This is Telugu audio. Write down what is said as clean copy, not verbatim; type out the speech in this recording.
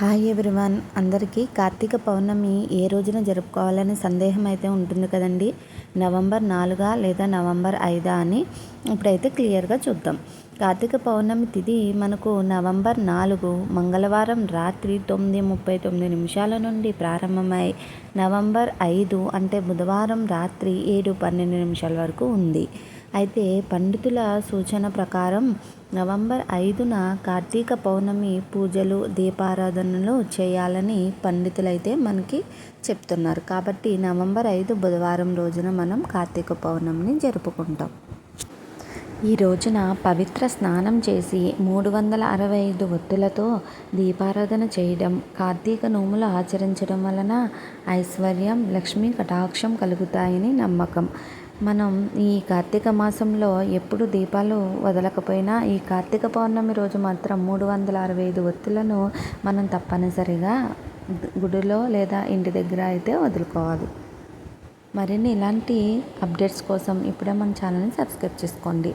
హాయ్ ఎవ్రీవన్, అందరికీ కార్తీక పౌర్ణమి ఏ రోజున జరుపుకోవాలనే సందేహం అయితే ఉంటుంది కదండి. నవంబర్ 4 లేదా నవంబర్ 5 అని ఇప్పుడైతే క్లియర్గా చూద్దాం. కార్తీక పౌర్ణమి తిథి మనకు నవంబర్ 4 మంగళవారం రాత్రి 9:39 నుండి ప్రారంభమై నవంబర్ 5 అంటే బుధవారం రాత్రి 7:12 వరకు ఉంది. అయితే పండితుల సూచన ప్రకారం నవంబర్ 5న కార్తీక పౌర్ణమి పూజలు దీపారాధనలు చేయాలని పండితులైతే మనకి చెప్తున్నారు. కాబట్టి నవంబర్ 5 బుధవారం రోజున మనం కార్తీక పౌర్ణమిని జరుపుకుంటాం. ఈ రోజున పవిత్ర స్నానం చేసి 365 ఒత్తులతో దీపారాధన చేయడం, కార్తీక నోములు ఆచరించడం వలన ఐశ్వర్యం, లక్ష్మీ కటాక్షం కలుగుతాయని నమ్మకం. మనం ఈ కార్తీక మాసంలో ఎప్పుడు దీపాలు వదలకపోయినా ఈ కార్తీక పౌర్ణమి రోజు మాత్రం 365 ఒత్తులను మనం తప్పనిసరిగా గుడిలో లేదా ఇంటి దగ్గర అయితే వదులుకోవాలి. మరిన్ని ఇలాంటి అప్డేట్స్ కోసం ఇప్పుడే మన ఛానల్ని సబ్స్క్రైబ్ చేసుకోండి.